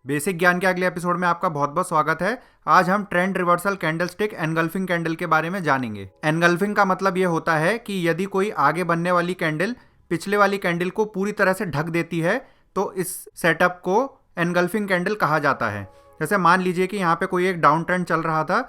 Basic ज्ञान के अगले एपिसोड में आपका बहुत बहुत स्वागत है। आज हम trend reversal candlestick engulfing candle के बारे में जानेंगे। एनगल्फिंग का मतलब ये होता है कि यदि कोई आगे बनने वाली कैंडल पिछले वाली कैंडल को पूरी तरह से ढक देती है तो इस सेटअप को एनगल्फिंग कैंडल कहा जाता है। जैसे मान लीजिए कि यहाँ पे कोई एक डाउन ट्रेंड चल रहा था,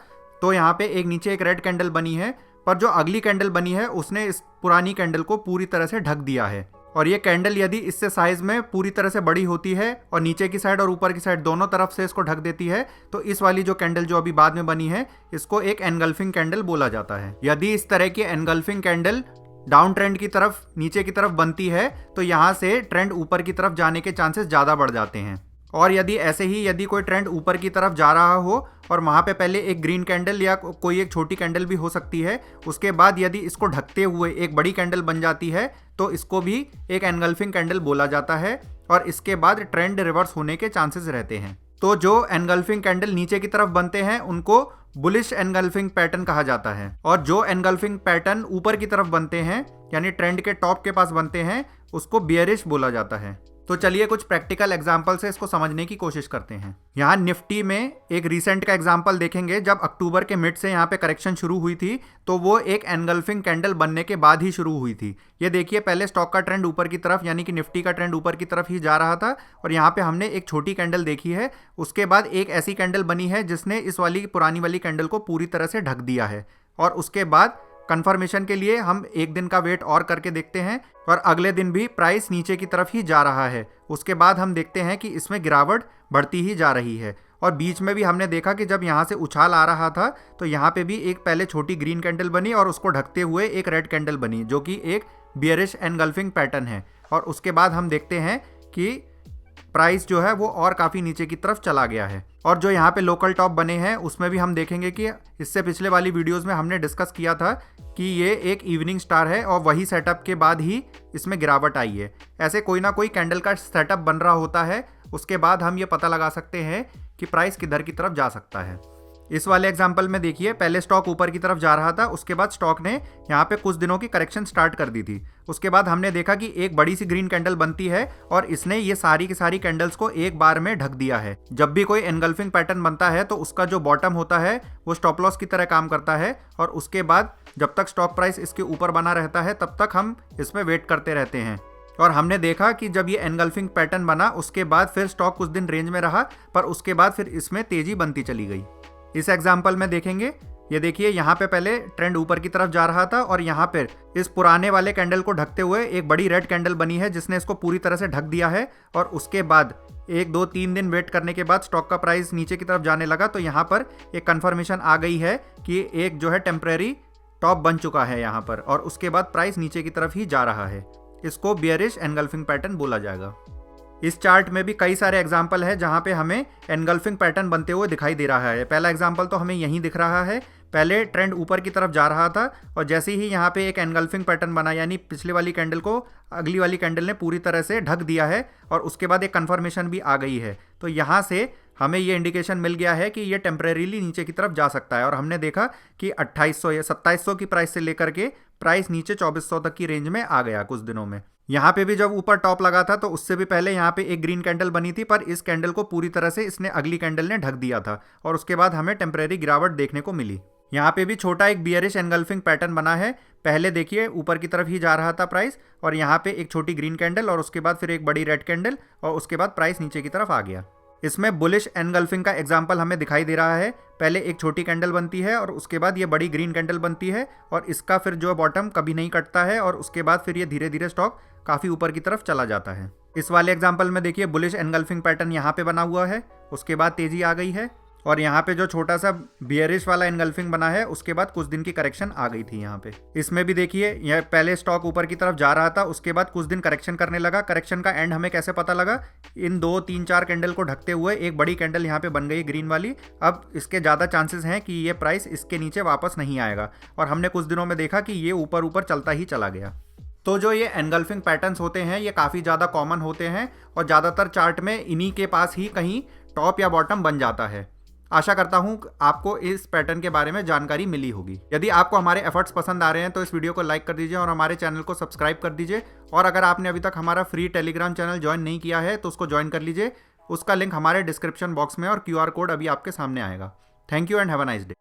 तो यहाँ पे एक नीचे एक रेड कैंडल बनी है, पर जो अगली कैंडल बनी है उसने इस पुरानी कैंडल को पूरी तरह से ढक दिया है। और ये कैंडल यदि इससे साइज में पूरी तरह से बड़ी होती है और नीचे की साइड और ऊपर की साइड दोनों तरफ से इसको ढक देती है, तो इस वाली जो कैंडल जो अभी बाद में बनी है इसको एक एनगल्फिंग कैंडल बोला जाता है। यदि इस तरह की एनगल्फिंग कैंडल डाउन ट्रेंड की तरफ नीचे की तरफ बनती है तो यहाँ से ट्रेंड ऊपर की तरफ जाने के चांसेस ज़्यादा बढ़ जाते हैं। और यदि ऐसे ही यदि कोई ट्रेंड ऊपर की तरफ जा रहा हो और वहाँ पे पहले एक ग्रीन कैंडल या कोई एक छोटी कैंडल भी हो सकती है, उसके बाद यदि इसको ढकते हुए एक बड़ी कैंडल बन जाती है तो इसको भी एक एनगल्फिंग कैंडल बोला जाता है और इसके बाद ट्रेंड रिवर्स होने के चांसेस रहते हैं। तो जो एनगल्फिंग कैंडल नीचे की तरफ बनते हैं उनको बुलिश एनगल्फिंग पैटर्न कहा जाता है, और जो एनगल्फिंग पैटर्न ऊपर की तरफ बनते हैं यानी ट्रेंड के टॉप के पास बनते हैं उसको बियरिश बोला जाता है। तो चलिए कुछ प्रैक्टिकल एग्जांपल से इसको समझने की कोशिश करते हैं। यहाँ निफ्टी में एक रीसेंट का एग्जांपल देखेंगे। जब अक्टूबर के मिड से यहाँ पे करेक्शन शुरू हुई थी तो वो एक एनगल्फिंग कैंडल बनने के बाद ही शुरू हुई थी। ये देखिए, पहले स्टॉक का ट्रेंड ऊपर की तरफ यानी कि निफ्टी का ट्रेंड ऊपर की तरफ ही जा रहा था और यहाँ पे हमने एक छोटी कैंडल देखी है। उसके बाद एक ऐसी कैंडल बनी है जिसने इस वाली पुरानी वाली कैंडल को पूरी तरह से ढक दिया है। और उसके बाद कंफर्मेशन के लिए हम एक दिन का वेट और करके देखते हैं और अगले दिन भी प्राइस नीचे की तरफ ही जा रहा है। उसके बाद हम देखते हैं कि इसमें गिरावट बढ़ती ही जा रही है। और बीच में भी हमने देखा कि जब यहाँ से उछाल आ रहा था तो यहाँ पे भी एक पहले छोटी ग्रीन कैंडल बनी और उसको ढकते हुए एक रेड कैंडल बनी, जो कि एक बियरिश एनगल्फिंग पैटर्न है। और उसके बाद हम देखते हैं कि प्राइस जो है वो और काफ़ी नीचे की तरफ चला गया है। और जो यहाँ पे लोकल टॉप बने हैं उसमें भी हम देखेंगे कि इससे पिछले वाली वीडियोस में हमने डिस्कस किया था कि ये एक इवनिंग स्टार है और वही सेटअप के बाद ही इसमें गिरावट आई है। ऐसे कोई ना कोई कैंडल का सेटअप बन रहा होता है, उसके बाद हम ये पता लगा सकते हैं कि प्राइस किधर की तरफ जा सकता है। इस वाले एग्जाम्पल में देखिए, पहले स्टॉक ऊपर की तरफ जा रहा था, उसके बाद स्टॉक ने यहाँ पे कुछ दिनों की करेक्शन स्टार्ट कर दी थी। उसके बाद हमने देखा कि एक बड़ी सी ग्रीन कैंडल बनती है और इसने ये सारी की सारी कैंडल्स को एक बार में ढक दिया है। जब भी कोई एनगल्फिंग पैटर्न बनता है तो उसका जो बॉटम होता है वो स्टॉप लॉस की तरह काम करता है और उसके बाद जब तक स्टॉक प्राइस इसके ऊपर बना रहता है तब तक हम इसमें वेट करते रहते हैं। और हमने देखा कि जब ये एनगल्फिंग पैटर्न बना उसके बाद फिर स्टॉक कुछ दिन रेंज में रहा, पर उसके बाद फिर इसमें तेजी बनती चली गई। इस एग्जाम्पल में देखेंगे, ये देखिए यहाँ पे पहले ट्रेंड ऊपर की तरफ जा रहा था और यहाँ पे इस पुराने वाले कैंडल को ढकते हुए एक बड़ी रेड कैंडल बनी है जिसने इसको पूरी तरह से ढक दिया है। और उसके बाद 1-2-3 दिन वेट करने के बाद स्टॉक का प्राइस नीचे की तरफ जाने लगा, तो यहाँ पर एक कंफर्मेशन आ गई है कि एक जो है टेम्परेरी टॉप बन चुका है यहाँ पर, और उसके बाद प्राइस नीचे की तरफ ही जा रहा है। इसको बियरिश एनगल्फिंग पैटर्न बोला जाएगा। इस चार्ट में भी कई सारे एग्जाम्पल है जहां पे हमें एनगल्फिंग पैटर्न बनते हुए दिखाई दे रहा है। पहला एग्जाम्पल तो हमें यहीं दिख रहा है, पहले ट्रेंड ऊपर की तरफ जा रहा था और जैसे ही यहाँ पे एक एनगल्फिंग पैटर्न बना यानी पिछले वाली कैंडल को अगली वाली कैंडल ने पूरी तरह से ढक दिया है और उसके बाद एक कन्फर्मेशन भी आ गई है। तो यहाँ से हमें ये इंडिकेशन मिल गया है कि ये टेम्परेरीली नीचे की तरफ जा सकता है। और हमने देखा कि 2800 या 2700 की प्राइस से लेकर के प्राइस नीचे 2400 तक की रेंज में आ गया कुछ दिनों में। यहाँ पे भी जब ऊपर टॉप लगा था तो उससे भी पहले यहाँ पे एक ग्रीन कैंडल बनी थी, पर इस कैंडल को पूरी तरह से इसने अगली कैंडल ने ढक दिया था और उसके बाद हमें टेम्परेरी गिरावट देखने को मिली। यहाँ पे भी छोटा एक बियरिश एनगल्फिंग पैटर्न बना है। पहले देखिए ऊपर की तरफ ही जा रहा था प्राइस और यहाँ पे एक छोटी ग्रीन कैंडल और उसके बाद फिर एक बड़ी रेड कैंडल और उसके बाद प्राइस नीचे की तरफ आ गया। इसमें बुलिश एनगल्फिंग का एग्जाम्पल हमें दिखाई दे रहा है। पहले एक छोटी कैंडल बनती है और उसके बाद ये बड़ी ग्रीन कैंडल बनती है और इसका फिर जो बॉटम कभी नहीं कटता है और उसके बाद फिर ये धीरे धीरे स्टॉक काफ़ी ऊपर की तरफ चला जाता है। इस वाले एग्जाम्पल में देखिए बुलिश एनगल्फिंग पैटर्न यहाँ पे बना हुआ है, उसके बाद तेजी आ गई है और यहाँ पे जो छोटा सा बियरिश वाला एनगल्फिंग बना है उसके बाद कुछ दिन की करेक्शन आ गई थी यहाँ पे। इसमें भी देखिए यह पहले स्टॉक ऊपर की तरफ जा रहा था, उसके बाद कुछ दिन करेक्शन करने लगा। करेक्शन का एंड हमें कैसे पता लगा? इन 2-3-4 कैंडल को ढकते हुए एक बड़ी कैंडल यहाँ पे बन गई ग्रीन वाली। अब इसके ज़्यादा चांसेस हैं कि ये प्राइस इसके नीचे वापस नहीं आएगा और हमने कुछ दिनों में देखा कि ये ऊपर ऊपर चलता ही चला गया। तो जो ये एनगल्फिंग पैटर्न्स होते हैं ये काफ़ी ज़्यादा कॉमन होते हैं और ज़्यादातर चार्ट में इन्हीं के पास ही कहीं टॉप या बॉटम बन जाता है। आशा करता हूँ आपको इस पैटर्न के बारे में जानकारी मिली होगी। यदि आपको हमारे एफर्ट्स पसंद आ रहे हैं तो इस वीडियो को लाइक कर दीजिए और हमारे चैनल को सब्सक्राइब कर दीजिए। और अगर आपने अभी तक हमारा फ्री टेलीग्राम चैनल ज्वाइन नहीं किया है तो उसको ज्वाइन कर लीजिए। उसका लिंक हमारे डिस्क्रिप्शन बॉक्स में और क्यूआर कोड अभी आपके सामने आएगा। Thank you and have a nice day.